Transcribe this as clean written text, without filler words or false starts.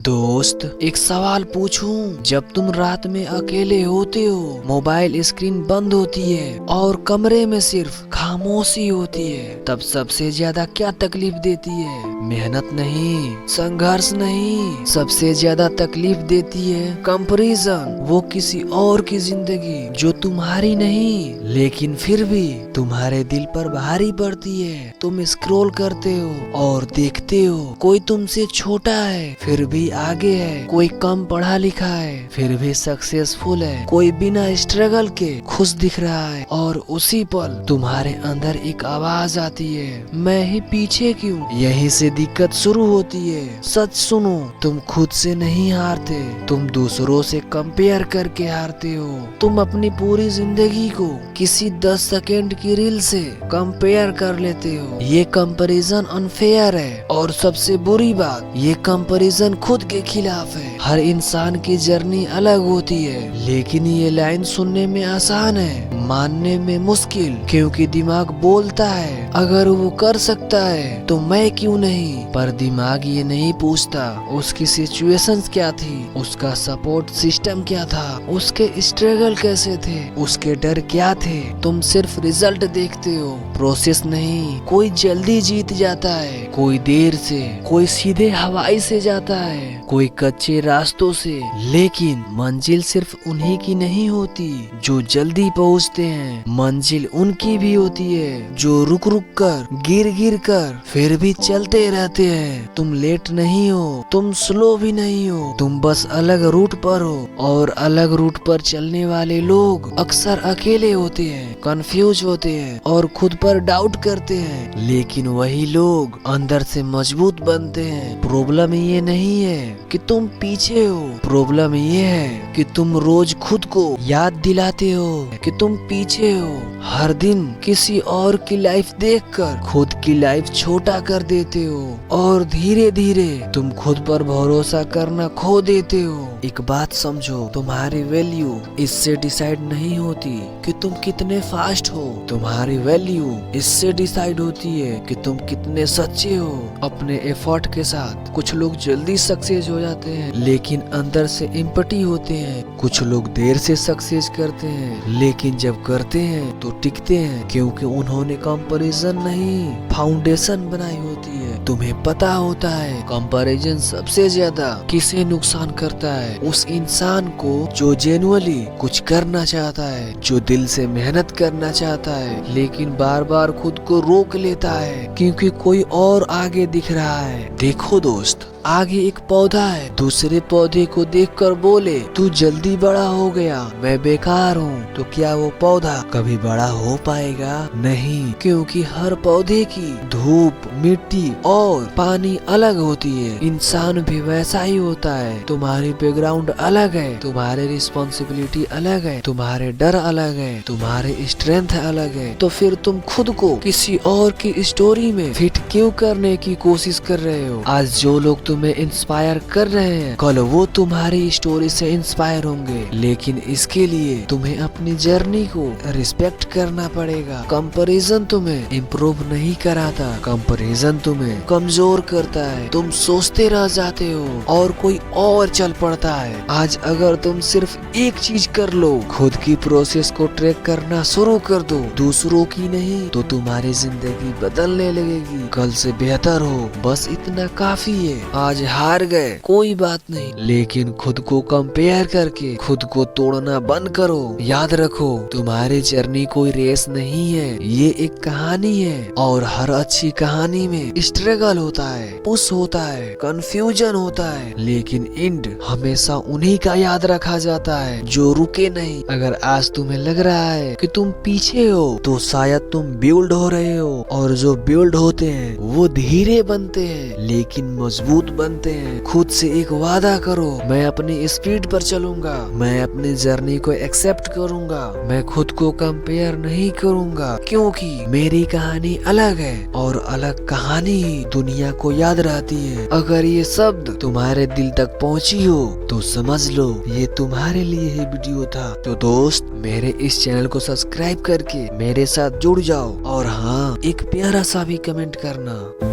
दोस्त, एक सवाल पूछूं? जब तुम रात में अकेले होते हो, मोबाइल स्क्रीन बंद होती है और कमरे में सिर्फ खामोशी होती है, तब सबसे ज्यादा क्या तकलीफ देती है? मेहनत नहीं, संघर्ष नहीं, सबसे ज्यादा तकलीफ देती है कंपैरिजन। वो किसी और की जिंदगी जो तुम्हारी नहीं, लेकिन फिर भी तुम्हारे दिल पर भारी पड़ती है। तुम स्क्रॉल करते हो और देखते हो कोई तुमसे छोटा है फिर भी आगे है, कोई कम पढ़ा लिखा है फिर भी सक्सेसफुल है, कोई बिना स्ट्रगल के खुश दिख रहा है, और उसी पल तुम्हारे अंदर एक आवाज आती है, मैं ही पीछे क्यों? यहीं से दिक्कत शुरू होती है। सच सुनो, तुम खुद से नहीं हारते, तुम दूसरों से कंपेयर करके हारते हो। तुम अपनी पूरी जिंदगी को किसी 10 सेकेंड की रील से कंपेयर कर लेते हो। ये कंपैरिजन अनफेयर है, और सबसे बुरी बात, ये कंपैरिजन खुद के खिलाफ है। हर इंसान की जर्नी अलग होती है, लेकिन ये लाइन सुनने में आसान है, मानने में मुश्किल, क्योंकि दिमाग बोलता है अगर वो कर सकता है तो मैं क्यों नहीं। पर दिमाग ये नहीं पूछता उसकी सिचुएशंस क्या थी, उसका सपोर्ट सिस्टम क्या था, उसके स्ट्रगल कैसे थे, उसके डर क्या थे। तुम सिर्फ रिजल्ट देखते हो, प्रोसेस नहीं। कोई जल्दी जीत जाता है, कोई देर से, कोई सीधे हवाई से जाता है, कोई कच्चे रास्तों से, लेकिन मंजिल सिर्फ उन्हीं की नहीं होती जो जल्दी पहुंचते हैं। मंजिल उनकी भी होती है जो रुक रुक कर, गिर गिर कर फिर भी चलते रहते हैं। तुम लेट नहीं हो, तुम स्लो भी नहीं हो, तुम बस अलग रूट पर हो, और अलग रूट पर चलने वाले लोग अक्सर अकेले होते हैं, कंफ्यूज होते हैं और खुद पर डाउट करते हैं, लेकिन वही लोग अंदर से मजबूत बनते हैं। प्रॉब्लम ये नहीं है कि तुम पीछे हो, प्रॉब्लम ये है कि तुम रोज खुद को याद दिलाते हो कि तुम पीछे हो। हर दिन किसी और की लाइफ देखकर खुद की लाइफ छोटा कर देते हो, और धीरे धीरे तुम खुद पर भरोसा करना खो देते हो। एक बात समझो, तुम्हारी वैल्यू इससे डिसाइड नहीं होती कि तुम कितने फास्ट हो, तुम्हारी वैल्यू इससे डिसाइड होती है कि तुम कितने सच्चे हो अपने एफर्ट के साथ। कुछ लोग जल्दी सक्सेस हो जाते हैं, लेकिन अंदर से एम्पटी होते हैं। कुछ लोग देर से सक्सेस करते हैं, लेकिन जब करते हैं तो टिकते हैं, क्योंकि उन्होंने कंपैरिजन नहीं, फाउंडेशन बनाई होती है। तुम्हें पता होता है कंपैरिजन सबसे ज्यादा किसे नुकसान करता है? उस इंसान को जो जेन्युइनली कुछ करना चाहता है, जो दिल से मेहनत करना चाहता है, लेकिन बार बार खुद को रोक लेता है क्योंकि कोई और आगे दिख रहा है। देखो दोस्त, आगे एक पौधा है, दूसरे पौधे को देखकर बोले तू जल्दी बड़ा हो गया, मैं बेकार हूँ, तो क्या वो पौधा कभी बड़ा हो पाएगा? नहीं, क्योंकि हर पौधे की धूप, मिट्टी और पानी अलग होती है। इंसान भी वैसा ही होता है। तुम्हारी बैकग्राउंड अलग है, तुम्हारी रिस्पॉन्सिबिलिटी अलग है, तुम्हारे डर अलग है, तुम्हारे स्ट्रेंथ अलग है, तो फिर तुम खुद को किसी और की स्टोरी में फिट क्यों करने की कोशिश कर रहे हो? आज जो लोग तुम्हें इंस्पायर कर रहे हैं, कल वो तुम्हारी स्टोरी से इंस्पायर होंगे, लेकिन इसके लिए तुम्हें अपनी जर्नी को रिस्पेक्ट करना पड़ेगा। कंपैरिजन तुम्हें इम्प्रूव नहीं कराता, कंपैरिजन तुम्हें कमजोर करता है। तुम सोचते रह जाते हो और कोई और चल पड़ता है। आज अगर तुम सिर्फ एक चीज कर लो, खुद की प्रोसेस को ट्रैक करना शुरू कर दो, दूसरों की नहीं, तो तुम्हारी जिंदगी बदलने लगेगी, कल से बेहतर हो। बस इतना काफी है। आज हार गए कोई बात नहीं, लेकिन खुद को कंपेयर करके खुद को तोड़ना बंद करो। याद रखो, तुम्हारी जर्नी कोई रेस नहीं है, ये एक कहानी है, और हर अच्छी कहानी में स्ट्रगल होता है, पुश होता है, कंफ्यूजन होता है, लेकिन एंड हमेशा उन्हीं का याद रखा जाता है जो रुके नहीं। अगर आज तुम्हें लग रहा है कि तुम पीछे हो, तो शायद तुम बिल्ड हो रहे हो, और जो बिल्ड होते हैं वो धीरे बनते हैं लेकिन मजबूत बनते हैं। खुद से एक वादा करो, मैं अपनी स्पीड पर चलूंगा, मैं अपनी जर्नी को एक्सेप्ट करूंगा, मैं खुद को कंपेयर नहीं करूंगा, क्योंकि मेरी कहानी अलग है, और अलग कहानी ही दुनिया को याद रहती है। अगर ये शब्द तुम्हारे दिल तक पहुंची हो तो समझ लो ये तुम्हारे लिए ही वीडियो था। तो दोस्त, मेरे इस चैनल को सब्सक्राइब करके मेरे साथ जुड़ जाओ, और हाँ, एक प्यारा सा भी कमेंट करना।